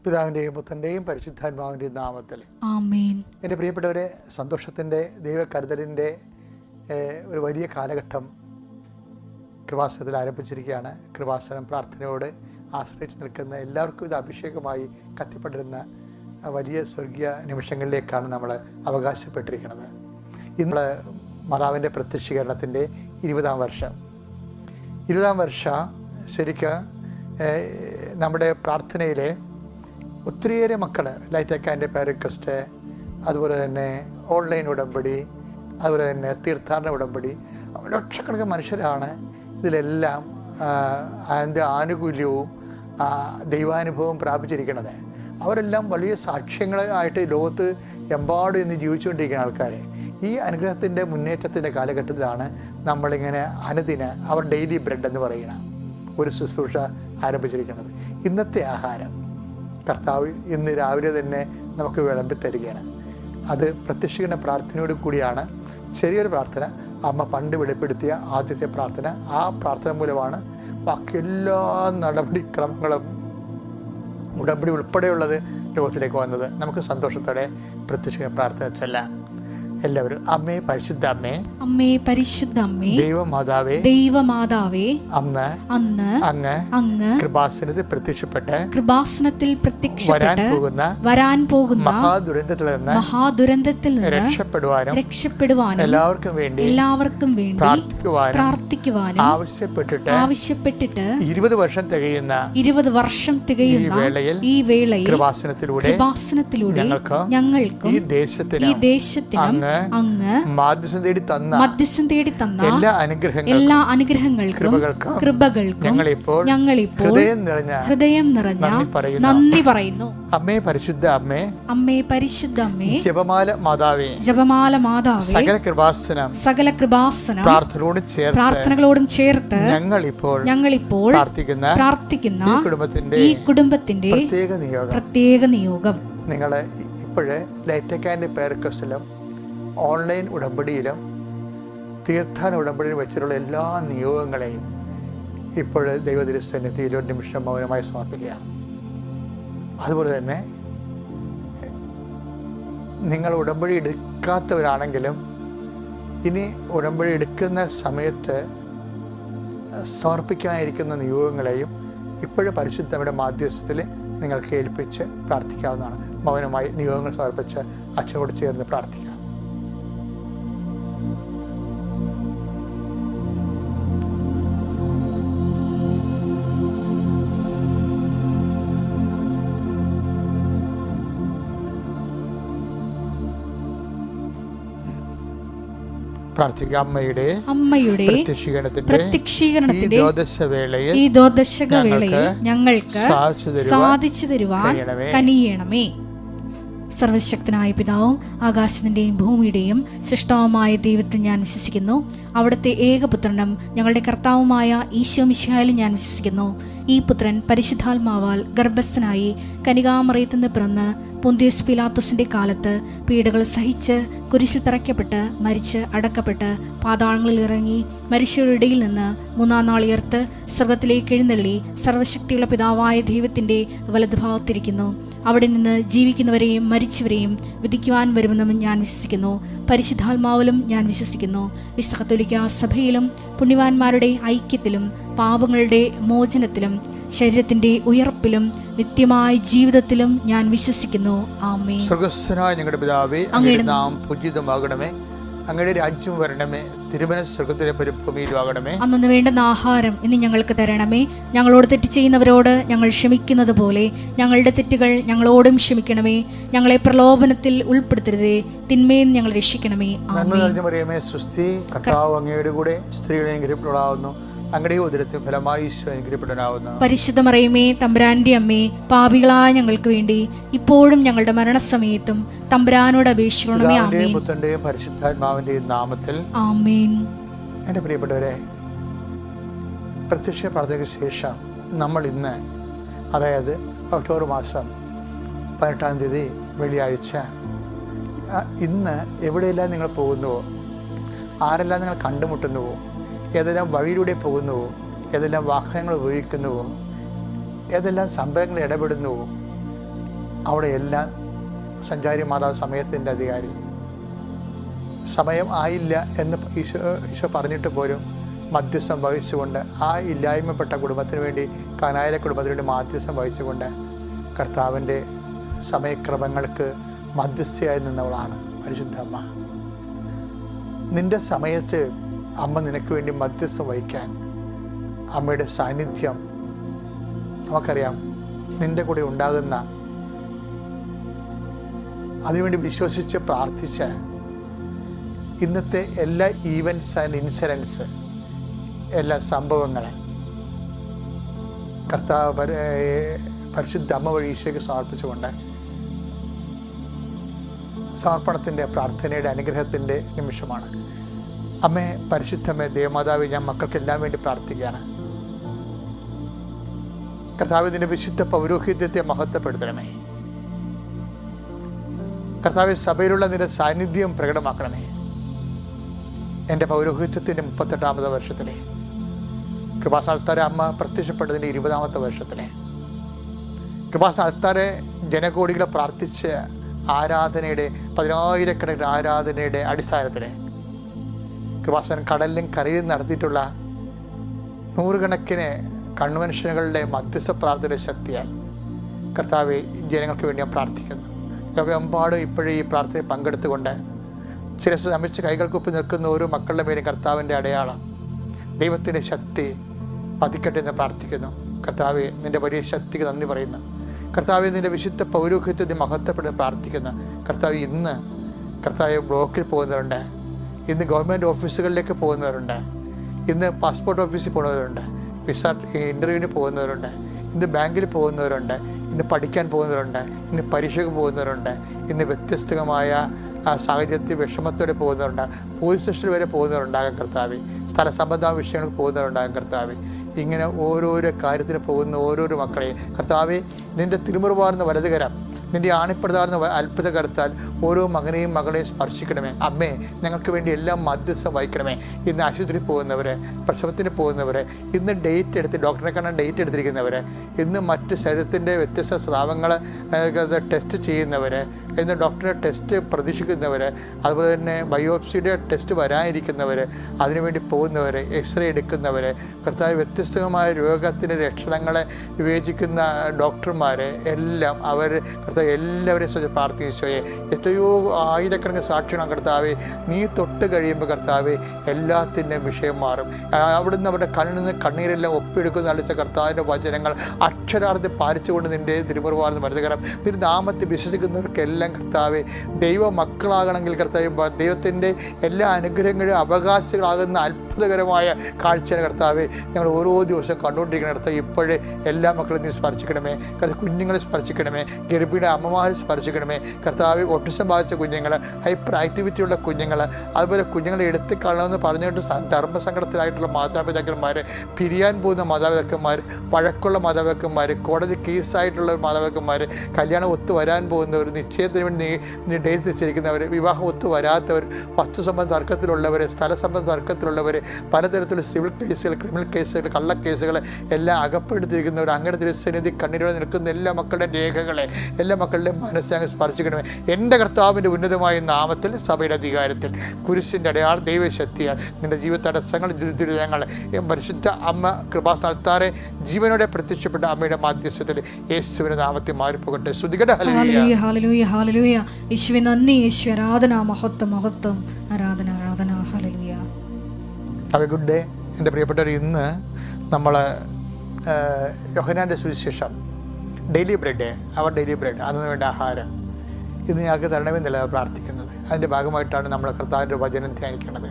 പിതാവിൻ്റെയും പുത്രൻ്റെയും പരിശുദ്ധാത്മാവിൻ്റെയും നാമത്തിൽ ആമേൻ. എൻ്റെ പ്രിയപ്പെട്ടവരെ, സന്തോഷത്തിൻ്റെ ദൈവകരുതലിൻ്റെ ഒരു വലിയ കാലഘട്ടം കൃപാസനത്തിൽ ആരംഭിച്ചിരിക്കുകയാണ്. കൃപാസനം പ്രാർത്ഥനയോട് ആശ്രയിച്ച് നിൽക്കുന്ന എല്ലാവർക്കും ഇത് അഭിഷേകമായി കത്തിപ്പടരുന്ന വലിയ സ്വർഗീയ നിമിഷങ്ങളിലേക്കാണ് നമ്മൾ അവകാശപ്പെട്ടിരിക്കുന്നത്. ഇന്ന് മാതാവിൻ്റെ പ്രത്യക്ഷീകരണത്തിൻ്റെ 20-ാം വർഷം ശരിക്കും നമ്മുടെ പ്രാർത്ഥനയിലെ ഒത്തിരിയേറെ മക്കൾ ലൈറ്റ് അക്കാൻ്റെ റിക്വസ്റ്റ്, അതുപോലെ തന്നെ ഓൺലൈൻ ഉടമ്പടി, അതുപോലെ തന്നെ തീർത്ഥാടന ഉടമ്പടി, ലക്ഷക്കണക്കിന് മനുഷ്യരാണ് ഇതിലെല്ലാം അതിൻ്റെ ആനുകൂല്യവും ദൈവാനുഭവവും പ്രാപിച്ചിരിക്കുന്നത്. അവരെല്ലാം വലിയ സാക്ഷ്യങ്ങളായിട്ട് ലോകത്ത് എമ്പാടും ഇന്ന് ജീവിച്ചുകൊണ്ടിരിക്കുന്ന ആൾക്കാർ. ഈ അനുഗ്രഹത്തിൻ്റെ മുന്നേറ്റത്തിൻ്റെ കാലഘട്ടത്തിലാണ് നമ്മളിങ്ങനെ അനുദിന അവർ ഡെയിലി ബ്രെഡ് എന്ന് പറയുന്ന ഒരു ശുശ്രൂഷ ആരംഭിച്ചിരിക്കുന്നത്. ഇന്നത്തെ ആഹാരം കർത്താവ് ഇന്ന് രാവിലെ തന്നെ നമുക്ക് വിളമ്പി തരികയാണ്. അത് പ്രത്യക്ഷീകരണ പ്രാർത്ഥനയോട് കൂടിയാണ്. ചെറിയൊരു പ്രാർത്ഥന, അമ്മ പണ്ട് വെളിപ്പെടുത്തിയ ആദ്യത്തെ പ്രാർത്ഥന. ആ പ്രാർത്ഥന മൂലമാണ് ബാക്കി എല്ലാ നടപടിക്രമങ്ങളും ഉടമ്പടി ഉൾപ്പെടെയുള്ളത് ലോകത്തിലേക്ക് വന്നത്. നമുക്ക് സന്തോഷത്തോടെ പ്രത്യക്ഷീകരണ പ്രാർത്ഥന ചെല്ലാം. എല്ലാവരും അമ്മേ, പരിശുദ്ധ അമ്മേ, അമ്മേ പരിശുദ്ധ അമ്മേ, ദൈവമാതാവേ, ദൈവമാതാവേ, അന്ന് അങ്ങ് കൃപാസനത്തിൽ പ്രത്യക്ഷപ്പെട്ട് വരാൻ പോകുന്ന മഹാദുരന്തത്തിൽ നിന്ന് രക്ഷപ്പെടുവാനും എല്ലാവർക്കും വേണ്ടി പ്രാർത്ഥിക്കുവാനും ആവശ്യപ്പെട്ടിട്ട് 20 വർഷം തികയുന്ന ഈ വേളയിൽ കൃപാസനത്തിലൂടെ ഞങ്ങൾക്ക് ഈ ദേശത്തിനും അങ്ങ് മധ്യസ്ഥം തേടി തന്ന എല്ലാ അനുഗ്രഹങ്ങൾക്കും കൃപകൾക്കും ഞങ്ങളിപ്പോൾ ഹൃദയം നിറഞ്ഞ നന്ദി പറയുന്നു. അമ്മേ പരിശുദ്ധ അമ്മേ, അമ്മേ പരിശുദ്ധ അമ്മേ, ജപമാല മാതാവേ, സകല കൃപാസനം പ്രാർത്ഥനകളോടും ചേർത്ത് ഞങ്ങളിപ്പോൾ പ്രാർത്ഥിക്കുന്ന ഈ കുടുംബത്തിന്റെ പ്രത്യേക നിയോഗം. നിങ്ങളെ ഇപ്പോഴേ ലൈറ്റ് അക്കാൻ്റെ റിക്വസ്റ്റിലും ഓൺലൈൻ ഉടമ്പടിയിലും തീർത്ഥാടന ഉടമ്പടിയിലും വെച്ചിട്ടുള്ള എല്ലാ നിയോഗങ്ങളെയും ഇപ്പോൾ ദൈവതിരുസന്നിധിയിൽ ഒരു നിമിഷം മൗനമായി സമർപ്പിക്കുക. അതുപോലെ തന്നെ നിങ്ങൾ ഉടമ്പടി എടുക്കാത്തവരാണെങ്കിലും ഇനി ഉടമ്പടി എടുക്കുന്ന സമയത്ത് സമർപ്പിക്കാനിരിക്കുന്ന നിയോഗങ്ങളെയും ഇപ്പോഴും പരിശുദ്ധയുടെ മാധ്യസ്ഥത്തിൽ നിങ്ങൾക്ക് ഏൽപ്പിച്ച് പ്രാർത്ഥിക്കാവുന്നതാണ്. മൗനമായി നിയോഗങ്ങൾ സമർപ്പിച്ച് അച്ഛനോട് ചേർന്ന് പ്രാർത്ഥിക്കാം. അമ്മയുടെ പ്രത്യക്ഷീകരണത്തിന്റെ ഈ ദ്വാദശവേളയിൽ ഞങ്ങൾക്ക് സാധിച്ചു തരുവാൻ കനിയണമേ. സർവശക്തനായ പിതാവും ആകാശത്തിൻ്റെയും ഭൂമിയുടെയും സൃഷ്ടാവുമായ ദൈവത്തിൽ ഞാൻ വിശ്വസിക്കുന്നു. അവിടുത്തെ ഏകപുത്രനും ഞങ്ങളുടെ കർത്താവുമായ ഈശോ മിശിഹായിലും ഞാൻ വിശ്വസിക്കുന്നു. ഈ പുത്രൻ പരിശുദ്ധാത്മാവാൽ ഗർഭസ്ഥനായി കനികാമറിയത്തിൽ നിന്ന് പിറന്ന് പൊന്തിയോസ് പീലാത്തോസിന്റെ കാലത്ത് പീഡകൾ സഹിച്ച് കുരിശിൽ തറയ്ക്കപ്പെട്ട് മരിച്ച് അടക്കപ്പെട്ട് പാതാളങ്ങളിൽ ഇറങ്ങി മരിച്ചവരുടെ ഇടയിൽ നിന്ന് 3-ാം നാൾ ഉയർത്ത് സ്വർഗ്ഗത്തിലേക്ക് എഴുന്നള്ളി സർവശക്തിയുള്ള പിതാവായ ദൈവത്തിന്റെ വലതുഭാഗത്തിരിക്കുന്നു. അവിടെ നിന്ന് ജീവിക്കുന്നവരെയും മരിച്ചവരെയും വിധിക്കുവാൻ വരുമെന്നും ഞാൻ വിശ്വസിക്കുന്നു. പരിശുദ്ധാത്മാവിലും ഞാൻ വിശ്വസിക്കുന്നു. വിശുദ്ധ കത്തോലിക്കാ സഭയിലും പുണ്യവാന്മാരുടെ ഐക്യത്തിലും പാപങ്ങളുടെ മോചനത്തിലും ശരീരത്തിന്റെ ഉയർപ്പിലും നിത്യമായ ജീവിതത്തിലും ഞാൻ വിശ്വസിക്കുന്നു. ആമേൻ. സ്വർഗ്ഗസ്ഥനായ ഞങ്ങളുടെ പിതാവേ, അങ്ങയുടെ നാമം പൂജിതമാകണമേ, അങ്ങയുടെ രാജ്യം വരണമേ, തിരുമനസ്സ് സ്വർഗ്ഗത്തിലെ പോലെ ഭൂമിയിലും ആകണമേ. അന്നു വേണ്ടുന്ന ആഹാരം ഇന്ന് ഞങ്ങൾക്ക് തരണമേ. ഞങ്ങളോട് തെറ്റ് ചെയ്യുന്നവരോട് ഞങ്ങൾ ക്ഷമിക്കുന്നത് പോലെ ഞങ്ങളുടെ തെറ്റുകൾ ഞങ്ങളോടും ക്ഷമിക്കണമേ. ഞങ്ങളെ പ്രലോഭനത്തിൽ ഉൾപ്പെടുത്തരുതേ, തിന്മയിൽ ഞങ്ങൾ രക്ഷിക്കണമേ. ആമേൻ. സ്വസ്തി, കർത്താവ് അങ്ങയുടെ കൂടെ സ്ത്രീകളെ അനുഗ്രഹിക്കപ്പെടാവുന്നു, അങ്ങയുടെ ഉദരത്തിൽ ഫലമായി ഈശോ അനുഗ്രഹിക്കപ്പെടാവുന്നു. പരിശുദ്ധ മറിയമേ, തമ്പുരാന്റെ അമ്മേ, പാപികളായ ഞങ്ങൾക്ക് വേണ്ടി ഇപ്പോഴും ഞങ്ങളുടെ മരണസമയത്തും തമ്പുരാനോട് അപേക്ഷിക്കണമേ. ആമേൻ. പുത്രന്റെയും പരിശുദ്ധാത്മാവിന്റെയും നാമത്തിൽ ആമേൻ. എൻ്റെ പ്രിയപ്പെട്ടവരെ, പ്രത്യക്ഷ പ്രാർത്ഥനയ്ക്ക് ശേഷം നമ്മൾ ഇന്ന്, അതായത് ഒക്ടോബർ മാസം 18-ാം തീയതി വെള്ളിയാഴ്ച, ഇന്ന് എവിടെയെല്ലാം നിങ്ങൾ പോകുന്നുവോ, ആരെല്ലാം നിങ്ങൾ കണ്ടുമുട്ടുന്നുവോ, ഏതെല്ലാം വഴിയിലൂടെ പോകുന്നുവോ, ഏതെല്ലാം വാഹനങ്ങൾ ഉപയോഗിക്കുന്നുവോ, ഏതെല്ലാം സംഭവങ്ങളിൽ ഇടപെടുന്നുവോ, അവിടെ എല്ലാം സഞ്ചാരി മാതാവ് സമയത്തിൻ്റെ അധികാരി. സമയം ആയില്ല എന്ന് ഈശോ പറഞ്ഞിട്ട് പോലും മധ്യസ്ഥം വഹിച്ചുകൊണ്ട് ആ ഇല്ലായ്മപ്പെട്ട കുടുംബത്തിന് വേണ്ടി, കാനായിലെ കുടുംബത്തിന് വേണ്ടി മധ്യസ്ഥം വഹിച്ചുകൊണ്ട് കർത്താവിൻ്റെ സമയക്രമങ്ങൾക്ക് മധ്യസ്ഥയായി നിന്നവളാണ് പരിശുദ്ധ അമ്മ. നിൻ്റെ സമയത്ത് അമ്മ നിനക്ക് വേണ്ടി മധ്യസ്ഥം വഹിക്കാൻ അമ്മയുടെ സാന്നിധ്യം നമുക്കറിയാം. നിൻ്റെ കൂടെ ഉണ്ടാകുന്ന, അതിനുവേണ്ടി വിശ്വസിച്ച് പ്രാർത്ഥിച്ച് ഇന്നത്തെ എല്ലാ ഈവൻസ് ആൻഡ് ഇൻസിഡൻസ്, എല്ലാ സംഭവങ്ങൾ കർത്താവ് പരിശുദ്ധ അമ്മ വഴി ഈശോയ്ക്ക് സമർപ്പിച്ചുകൊണ്ട് സമർപ്പണത്തിൻ്റെ, പ്രാർത്ഥനയുടെ, അനുഗ്രഹത്തിൻ്റെ നിമിഷമാണ്. അമ്മേ, പരിശുദ്ധമേ, ദേവമാതാവേ, ഞാൻ മക്കൾക്കെല്ലാം വേണ്ടി പ്രാർത്ഥിക്കുകയാണ്. കർത്താവ് ഇതിൻ്റെ വിശുദ്ധ പൗരോഹിത്യത്തെ മഹത്വപ്പെടുത്തണമേ. കർത്താവ് സഭയിലുള്ള നിന്റെ സാന്നിധ്യം പ്രകടമാക്കണമേ. എൻ്റെ പൗരോഹിത്യത്തിൻ്റെ 38ാമത്തെ വർഷത്തിലെ, കൃപാസ്ഥാനത്താരെ അമ്മ പ്രത്യക്ഷപ്പെട്ടതിൻ്റെ 20ാമത്തെ വർഷത്തിലെ, കൃപാസ്ഥാനത്താരെ ജനകോടികളെ പ്രാർത്ഥിച്ച് ആരാധനയുടെ, 10,000-കണക്കിന് ആരാധനയുടെ അടിസ്ഥാനത്തിൽ കൃപാസ്ഥാനം കടലിലും കരയിലും നടത്തിയിട്ടുള്ള 100 കൺവെൻഷനുകളുടെ മധ്യസ്ഥ പ്രാർത്ഥനയുടെ ശക്തിയാൽ കർത്താവെ ജനങ്ങൾക്ക് വേണ്ടി ഞാൻ പ്രാർത്ഥിക്കുന്നു. ലോകമെമ്പാടും ഇപ്പോഴും ഈ പ്രാർത്ഥനയിൽ പങ്കെടുത്തുകൊണ്ട് ശിരസ്സ് നമിച്ച് കൈകൾക്കൊപ്പി നിൽക്കുന്ന ഓരോ മക്കളുടെ മേലും കർത്താവിൻ്റെ അടയാളം, ദൈവത്തിൻ്റെ ശക്തി പതിക്കട്ടെ എന്ന് പ്രാർത്ഥിക്കുന്നു. കർത്താവെ, നിൻ്റെ വലിയ ശക്തിക്ക് നന്ദി പറയുന്നു. കർത്താവെ, നിൻ്റെ വിശുദ്ധ പൗരോഹിത്യത്തെ മഹത്വപ്പെടുത്തി പ്രാർത്ഥിക്കുന്നു. കർത്താവ്, ഇന്ന് കർത്താവ് ബ്ലോക്കിൽ പോകുന്നവരുണ്ട്, ഇന്ന് ഗവൺമെൻറ് ഓഫീസുകളിലേക്ക് പോകുന്നവരുണ്ട്, ഇന്ന് പാസ്പോർട്ട് ഓഫീസിൽ പോകുന്നവരുണ്ട്, വിസ ഇൻ്റർവ്യൂവിന് പോകുന്നവരുണ്ട്, ഇന്ന് ബാങ്കിൽ പോകുന്നവരുണ്ട്, ഇന്ന് പഠിക്കാൻ പോകുന്നവരുണ്ട്, ഇന്ന് പരീക്ഷയ്ക്ക് പോകുന്നവരുണ്ട്, ഇന്ന് വ്യത്യസ്തമായ സാഹചര്യത്തിൽ വിഷമത്തോടെ പോകുന്നവരുണ്ട്, പോലീസ് സ്റ്റേഷനിൽ വരെ പോകുന്നവരുണ്ടാകാം കർത്താവ്, സ്ഥല സംബന്ധമായ വിഷയങ്ങൾക്ക് പോകുന്നവരുണ്ടാകാം കർത്താവ്. ഇങ്ങനെ ഓരോരോ കാര്യത്തിന് പോകുന്ന ഓരോരോ മക്കളെയും കർത്താവെ, നിൻ്റെ തിരുമുറുവാർന്ന വലതുകരം, നിൻ്റെ ആണിപ്പെടുതാർന്ന അത്ഭുത കരുത്താൽ ഓരോ മകനെയും മകളെയും സ്പർശിക്കണമേ. അമ്മേ, ഞങ്ങൾക്ക് വേണ്ടി എല്ലാം മധ്യസ്ഥം വഹിക്കണമേ. ഇന്ന് ആശുപത്രിയിൽ പോകുന്നവർ, പ്രസവത്തിന് പോകുന്നവർ, ഇന്ന് ഡേറ്റ് എടുത്ത് ഡോക്ടറെ കാണാൻ ഡേറ്റ് എടുത്തിരിക്കുന്നവർ, ഇന്ന് മറ്റ് ശരീരത്തിൻ്റെ വ്യത്യസ്ത സ്രാവങ്ങൾ ടെസ്റ്റ് ചെയ്യുന്നവർ, ഇന്ന് ഡോക്ടറെ ടെസ്റ്റ് പ്രതീക്ഷിക്കുന്നവർ, അതുപോലെ തന്നെ ബയോപ്സിയുടെ ടെസ്റ്റ് വരാനിരിക്കുന്നവർ, അതിനുവേണ്ടി പോകുന്നവർ, എക്സ്റേ എടുക്കുന്നവർ, കർത്താവ് വ്യത്യസ്തമായ രോഗത്തിൻ്റെ ലക്ഷണങ്ങളെ വിവേചിക്കുന്ന ഡോക്ടർമാർ എല്ലാം, അവർ കർത്താവ് എല്ലാവരെയും പ്രാർത്ഥിച്ചോയെ. എത്രയോ ആയിരക്കണക്കിന് സാക്ഷികളാണ് കർത്താവെ. നീ തൊട്ട് കഴിയുമ്പോൾ കർത്താവെ എല്ലാത്തിൻ്റെ വിഷയം മാറും. അവിടുന്ന് അവരുടെ കണ്ണിൽ നിന്ന് കണ്ണീരെല്ലാം ഒപ്പിയെടുക്കുന്ന അളിച്ച കർത്താവിൻ്റെ വചനങ്ങൾ അക്ഷരാർത്ഥം പാലിച്ചുകൊണ്ട് നിൻ്റെ തിരുമുറുവാർന്ന് മരുന്നുകരം, നിന്റെ നാമത്തെ വിശ്വസിക്കുന്നവർക്കെല്ലാം കർത്താവെ ദൈവ മക്കളാകണമെങ്കിൽ കർത്താവ് ദൈവത്തിൻ്റെ എല്ലാ അനുഗ്രഹങ്ങളും അവകാശികളാകുന്ന അത്ഭുതകരമായ കാഴ്ചയാണ് കർത്താവെ ഞങ്ങൾ ഓരോ ദിവസം കണ്ടുകൊണ്ടിരിക്കുന്ന കർത്താവ്. ഇപ്പോഴേ എല്ലാ മക്കളും നീ സ്പർശിക്കണമേ. കുഞ്ഞുങ്ങളെ സ്പർശിക്കണമേ, ഗർഭിണിയുടെ അമ്മമാരെ സ്പർശിക്കണമേ കർത്താവ്. ഒട്ടിസം ബാധിച്ച കുഞ്ഞുങ്ങൾ, ഹൈപ്പർ ആക്ടിവിറ്റിയുള്ള കുഞ്ഞുങ്ങൾ, അതുപോലെ കുഞ്ഞുങ്ങളെ എടുത്ത് കളണമെന്ന് പറഞ്ഞിട്ട് ധർമ്മസങ്കടത്തിലായിട്ടുള്ള മാതാപിതാക്കന്മാർ, പിരിയാൻ പോകുന്ന മാതാപിതാക്കന്മാർ, വഴക്കുള്ള മാതാപിതാക്കന്മാർ, കോടതി കേസായിട്ടുള്ള മാതാപിതാക്കന്മാർ, കല്യാണം ഒത്തു വരാൻ പോകുന്നവർ, നിശ്ചയത്തിന് വേണ്ടി ഡേറ്റ് നിശ്ചയിക്കുന്നവർ, വിവാഹം ഒത്തു വരാത്തവർ, വസ്തുസംബന്ധ തർക്കത്തിലുള്ളവർ, സ്ഥലസംബന്ധ തർക്കത്തിലുള്ളവർ, പലതരത്തിലുള്ള സിവിൽ കേസുകൾ, ക്രിമിനൽ കേസുകൾ, കള്ളക്കേസുകൾ എല്ലാം അകപ്പെടുത്തിയിരിക്കുന്നവർ, അങ്ങനെ തിരുസന്നിധി കണ്ണീരോടെ നിൽക്കുന്ന എല്ലാ മക്കളുടെ രേഖകളെ, എല്ലാ മക്കളുടെയും മനസ്സങ്ങ് സ്പർശിക്കണമേ. എൻ്റെ കർത്താവിൻ്റെ ഉന്നതമായ നാമത്തിൽ, സഭയുടെ അധികാരത്തിൽ, കുരിശിൻ്റെ അടയാള ദൈവശക്തിയാൽ നിൻ്റെ ജീവിത തടസ്സങ്ങൾ, ദുരിതങ്ങൾ പരിശുദ്ധ അമ്മ കൃപാസ്ഥാനത്താരെ ജീവനോടെ പ്രത്യക്ഷപ്പെട്ട അമ്മയുടെ മാധ്യസ്ഥത്തിൽ യേശുവിൻ്റെ നാമത്തിൽ മാറിപ്പോകട്ടെ. സ്തുതിക്കട്ടെ. ഹല്ലേലൂയ, ഹല്ലേലൂയ, ഹല്ലേലൂയ. യേശുവേ നന്ദി, യേശുവേ ആരാധന, മഹത്വം, മഹത്വം, ആരാധന, ആരാധന. ഹല്ലേലൂയ. Have a good day. എൻ്റെ പ്രിയപ്പെട്ടവർ, ഇന്ന് നമ്മൾ യോഹന്നാൻ്റെ സുവിശേഷം ഡെയിലി ബ്രെഡ്, അവർ ഡെയിലി ബ്രെഡ്, അതിന് വേണ്ട ആഹാരം ഇന്ന് ഞങ്ങൾക്ക് തരണമെന്നല്ല പ്രാർത്ഥിക്കുന്നത്. അതിൻ്റെ ഭാഗമായിട്ടാണ് നമ്മൾ കർത്താവിൻ്റെ വചനം ധ്യാനിക്കുന്നത്.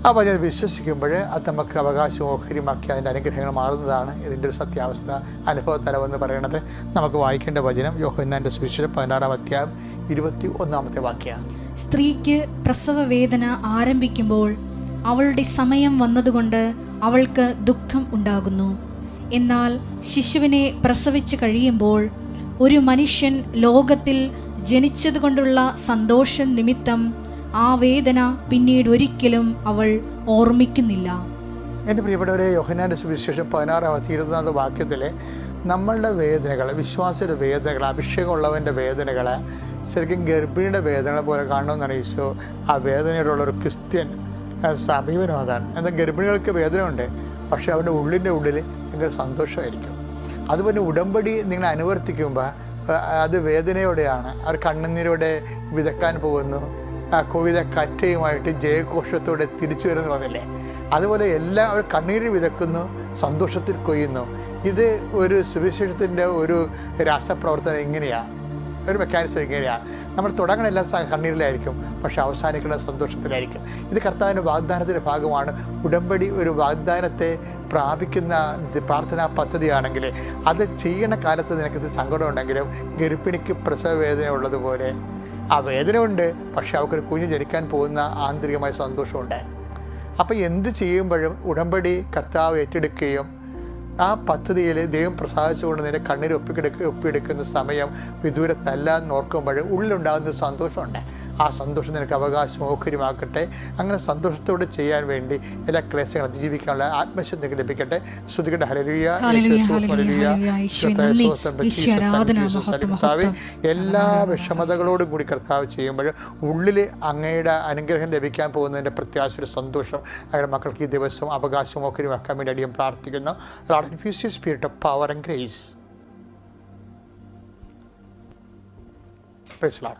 ആ വചനം വിശ്വസിക്കുമ്പോൾ അത് നമുക്ക് അവകാശം ഓഹരിമാക്കി അതിൻ്റെ അനുഗ്രഹങ്ങൾ മാറുന്നതാണ് ഇതിൻ്റെ ഒരു സത്യാവസ്ഥ, അനുഭവതലമെന്ന് പറയുന്നത്. നമുക്ക് വായിക്കേണ്ട വചനം യോഹന്നാൻ്റെ സുവിശേഷം 16-ാം അധ്യായം 21-ാമത്തെ വാക്യമാണ്. സ്ത്രീക്ക് പ്രസവ വേദന ആരംഭിക്കുമ്പോൾ അവളുടെ സമയം വന്നതുകൊണ്ട് അവൾക്ക് ദുഃഖം ഉണ്ടാകുന്നു. എന്നാൽ ശിശുവിനെ പ്രസവിച്ച് കഴിയുമ്പോൾ ഒരു മനുഷ്യൻ ലോകത്തിൽ ജനിച്ചതുകൊണ്ടുള്ള സന്തോഷം നിമിത്തം ആ വേദന പിന്നീട് ഒരിക്കലും അവൾ ഓർമ്മിക്കുന്നില്ല. എൻ്റെ പ്രിയപ്പെട്ടവരെ, യോഹന്നാൻ്റെ സുവിശേഷം 16-ാം അധ്യായം 24-ാം വാക്യത്തിൽ നമ്മളുടെ വേദനകൾ, വിശ്വാസിയുടെ വേദനകൾ, അഭിഷേകമുള്ളവൻ്റെ വേദനകൾ ശരിക്കും ഗർഭിണിയുടെ വേദനകളെ പോലെ കാണണമെന്നാണ് ഈശോ ആ വേദനയോടുള്ളൊരു ക്രിസ്ത്യൻ സമീപനം അതാണ്. എന്നാൽ ഗർഭിണികൾക്ക് വേദനയുണ്ട്, പക്ഷേ അവരുടെ ഉള്ളിൻ്റെ ഉള്ളിൽ ഭയങ്കര സന്തോഷമായിരിക്കും. അതുപോലെ ഉടമ്പടി നിങ്ങൾ അനുവർത്തിക്കുമ്പോൾ അത് വേദനയോടെയാണ്. അവർ കണ്ണുനീരോടെ വിതക്കാൻ പോകുന്നു, കോവിത കറ്റയുമായിട്ട് ജയഘോഷത്തോടെ തിരിച്ചു വരുന്നു പറഞ്ഞില്ലേ. അതുപോലെ എല്ലാം അവർ കണ്ണീരിൽ വിതക്കുന്നു, സന്തോഷത്തിൽ കൊയ്യുന്നു. ഇത് ഒരു സുവിശേഷത്തിൻ്റെ ഒരു രാസപ്രവർത്തനം ഇങ്ങനെയാണ്, ഒരു മെക്കാനിസം ഇങ്ങനെയാണ്. നമ്മൾ തുടങ്ങണ എല്ലാം കണ്ണീരിലായിരിക്കും, പക്ഷെ അവസാനിക്കുന്ന സന്തോഷത്തിലായിരിക്കും. ഇത് കർത്താവിൻ്റെ വാഗ്ദാനത്തിൻ്റെ ഭാഗമാണ്. ഉടമ്പടി ഒരു വാഗ്ദാനത്തെ പ്രാപിക്കുന്ന പ്രാർത്ഥനാ പദ്ധതിയാണെങ്കിൽ അത് ചെയ്യണ കാലത്ത് നിനക്കിത് സങ്കടം ഉണ്ടെങ്കിലും ഗർഭിണിക്ക് പ്രസവ വേദന ഉള്ളതുപോലെ ആ വേദന ഉണ്ട്, പക്ഷെ അവർക്കൊരു കുഞ്ഞ് ജനിക്കാൻ പോകുന്ന ആന്തരികമായ സന്തോഷമുണ്ട്. അപ്പോൾ എന്ത് ചെയ്യുമ്പോഴും ഉടമ്പടി കർത്താവ് ഏറ്റെടുക്കുകയും ആ പദ്ധതിയിൽ ദൈവം പ്രസാദിച്ചുകൊണ്ട് നിന്റെ കണ്ണീർ ഒപ്പിയെടുക്കുന്ന സമയം വിദൂരത്തല്ലാന്ന് ഓർക്കുമ്പോൾ ഉള്ളിലുണ്ടാകുന്ന സന്തോഷമുണ്ട്. ആ സന്തോഷം നിനക്ക് അവകാശം ഓഹരിമാക്കട്ടെ. അങ്ങനെ സന്തോഷത്തോടെ ചെയ്യാൻ വേണ്ടി എല്ലാ ക്ലേശങ്ങളും അതിജീവിക്കാനുള്ള ആത്മശക്തി ലഭിക്കട്ടെ. ശ്രുതികട്ടെ. ഹല്ലേലൂയ. കർത്താവേ, എല്ലാ വിഷമതകളോടും കൂടി കർത്താവ് ചെയ്യുമ്പോൾ ഉള്ളിൽ അങ്ങയുടെ അനുഗ്രഹം ലഭിക്കാൻ പോകുന്നതിൻ്റെ പ്രത്യാശയുടെ സന്തോഷം അങ്ങയുടെ മക്കൾക്ക് ഈ ദിവസം അവകാശം ഓഹരിമാക്കാൻ വേണ്ടി അടിയും പ്രാർത്ഥിക്കുന്നു. Infuse your spirit of power and grace. Praise the Lord.